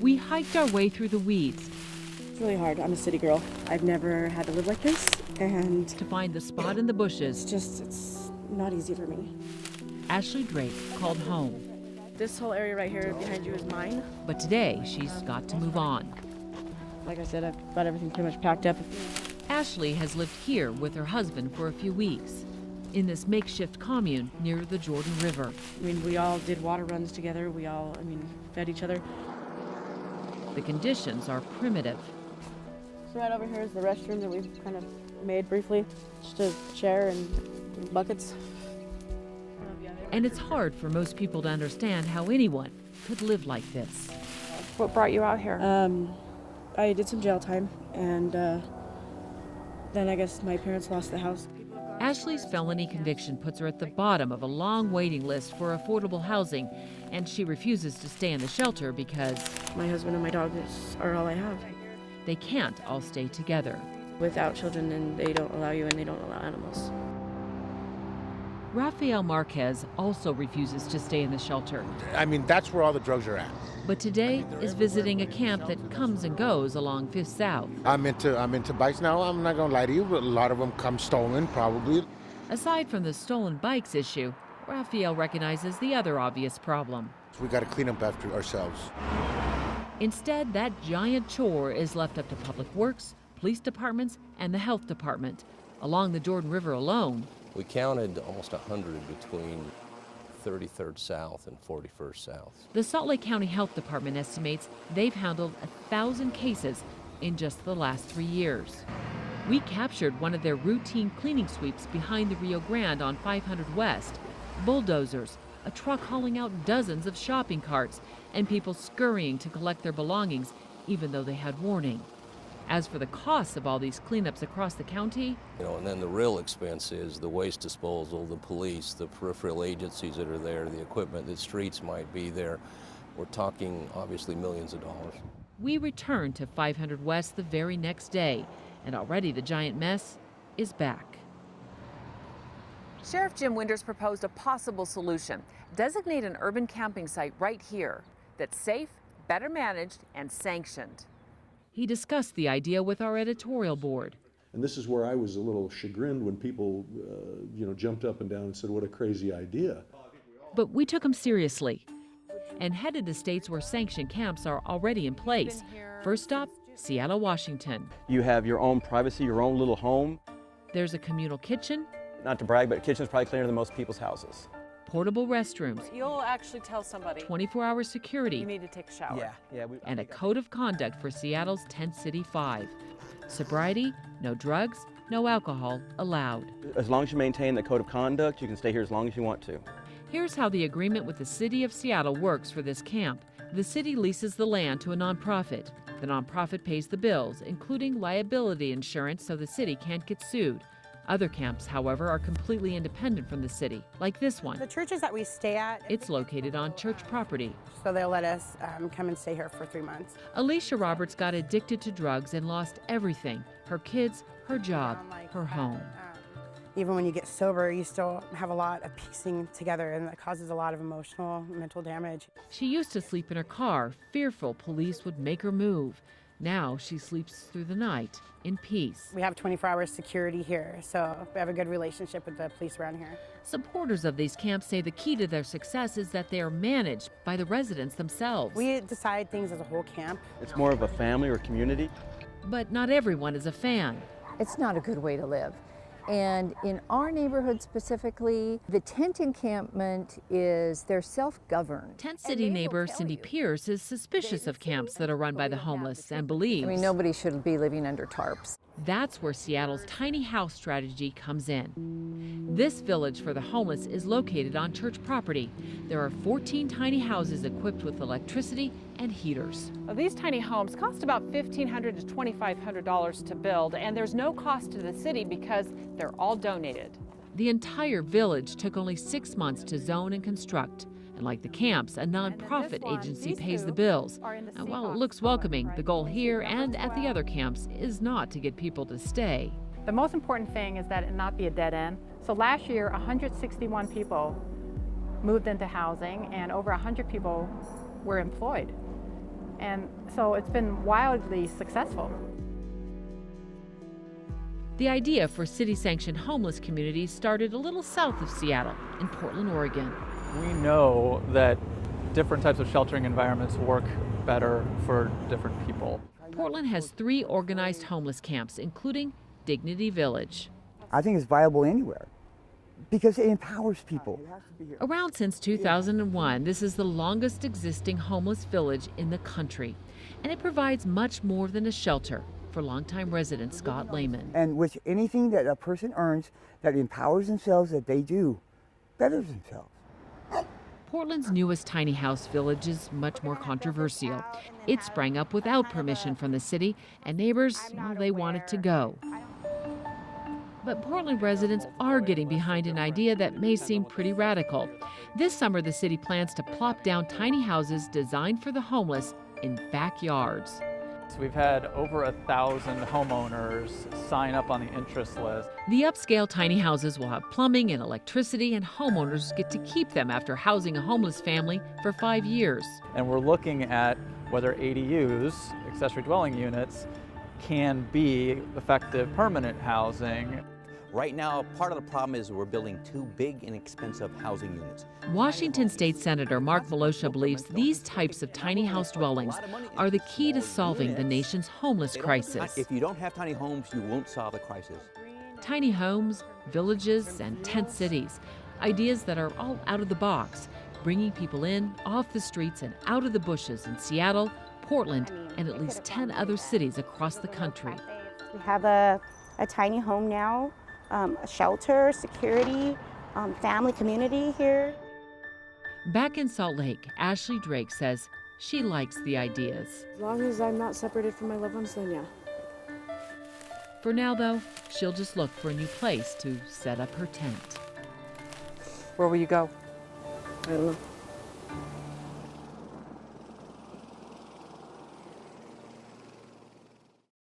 We hiked our way through the weeds It's really hard. I'm a city girl. I've never had to live like this, and to find the spot in the bushes it's not easy for me. Ashley Drake called home. This whole area right here behind you is mine. But today, she's got to move on. Like I said, I've got everything pretty much packed up. Ashley has lived here with her husband for a few weeks in this makeshift commune near the Jordan River. I mean, we all did water runs together. We all, fed each other. The conditions are primitive. So right over here is the restroom that we've kind of made briefly. Just a chair and buckets. And it's hard for most people to understand how anyone could live like this. What brought you out here? I did some jail time, and then I guess my parents lost the house. Ashley's felony conviction puts her at the bottom of a long waiting list for affordable housing, and she refuses to stay in the shelter because My husband and my dog are all I have. they can't all stay together. Without children, and they don't allow you, and they don't allow animals. Rafael Marquez also refuses to stay in the shelter, That's where all the drugs are at. but today is visiting a camp that comes and goes along Fifth South. I'm into bikes now. I'm not gonna lie to you, but a lot of them come stolen, probably. Aside from the stolen bikes issue, Rafael recognizes the other obvious problem. We got to clean up after ourselves. Instead, that giant chore is left up to Public Works, police departments, and the health department. Along the Jordan River alone, We counted almost 100 between 33rd South and 41st South. the Salt Lake County Health Department estimates they've handled 1,000 cases in just the last 3 years. We captured one of their routine cleaning sweeps behind the Rio Grande on 500 West. Bulldozers, a truck hauling out dozens of shopping carts, and people scurrying to collect their belongings, even though they had warning. As for the costs of all these cleanups across the county, And then the real expense is the waste disposal, the police, the peripheral agencies that are there, the equipment, the streets might be there. We're talking obviously millions of dollars. we returned to 500 West the very next day, and already the giant mess is back. Sheriff Jim Winters proposed a possible solution. Designate an urban camping site right here that's safe, better managed, and sanctioned. He discussed the idea with our editorial board. And this is where I was a little chagrined when people, jumped up and down and said, what a crazy idea. But we took him seriously and headed to states where sanctioned camps are already in place. First stop, Seattle, Washington. You have your own privacy, your own little home. There's a communal kitchen, Not to brag, but the kitchen's probably cleaner than most people's houses. portable restrooms, You'll actually tell somebody 24-hour security, you need to take a shower. and a code of conduct for Seattle's Tent City 5. Sobriety, no drugs, no alcohol allowed. As long as you maintain the code of conduct, you can stay here as long as you want to. Here's how the agreement with the city of Seattle works for this camp. The city leases the land to a nonprofit. The nonprofit pays the bills, including liability insurance so the city can't get sued. Other camps, however, are completely independent from the city, like this one. The churches that we stay at, It's located on church property. so they'll let us come and stay here for 3 months. Alicia Roberts got addicted to drugs and lost everything: her kids, her job, her home. Even when you get sober, you still have a lot of piecing together, and that causes a lot of emotional, mental damage. She used to sleep in her car, fearful police would make her move. Now she sleeps through the night in peace. We have 24-hour security here, so we have a good relationship with the police around here. Supporters of these camps say the key to their success is that they are managed by the residents themselves. We decide things as a whole camp. It's more of a family or community. But not everyone is a fan. It's not a good way to live. And in our neighborhood specifically, the tent encampment they're self-governed. Tent City neighbor Cindy Pierce is suspicious of camps that are run by the homeless and believes nobody should be living under tarps. that's where Seattle's tiny house strategy comes in. This village for the homeless is located on church property. There are 14 tiny houses equipped with electricity and heaters. These tiny homes cost about $1,500 to $2,500 to build, and there's no cost to the city because they're all donated. The entire village took only 6 months to zone and construct. And like the camps, a nonprofit agency pays the bills. And while it looks welcoming, the goal here and at the other camps is not to get people to stay. The most important thing is that it not be a dead end. So last year, 161 people moved into housing, and over 100 people were employed. And so it's been wildly successful. The idea for city-sanctioned homeless communities started a little south of Seattle, in Portland, Oregon. We know that different types of sheltering environments work better for different people. Portland has 3 organized homeless camps, including Dignity Village. I think it's viable anywhere because it empowers people. Around since 2001, this is the longest existing homeless village in the country, and it provides much more than a shelter for longtime resident Scott Lehman. And with anything that a person earns that empowers themselves, that they do, betters themselves. Portland's newest tiny house village is much more controversial. It sprang up without permission from the city, and neighbors, well, they wanted to go. But Portland residents are getting behind an idea that may seem pretty radical. This summer, the city plans to plop down tiny houses designed for the homeless in backyards. We've had over 1,000 homeowners sign up on the interest list. The upscale tiny houses will have plumbing and electricity, and homeowners get to keep them after housing a homeless family for 5 years. And we're looking at whether ADUs, accessory dwelling units, can be effective permanent housing. Right now, part of the problem is we're building too big and expensive housing units. Washington State Senator Mark Miloscia believes these types of tiny house dwellings are the key to solving the nation's homeless crisis. If you don't have tiny homes, you won't solve the crisis. Tiny homes, villages, and tent cities, ideas that are all out of the box, bringing people in, off the streets, and out of the bushes in Seattle, Portland, and at least 10 other cities across the country. We have a tiny home now. A shelter, security, family, community here. Back in Salt Lake, Ashley Drake says she likes the ideas. As long as I'm not separated from my loved ones, then yeah. For now, though, she'll just look for a new place to set up her tent. Where will you go? I don't know.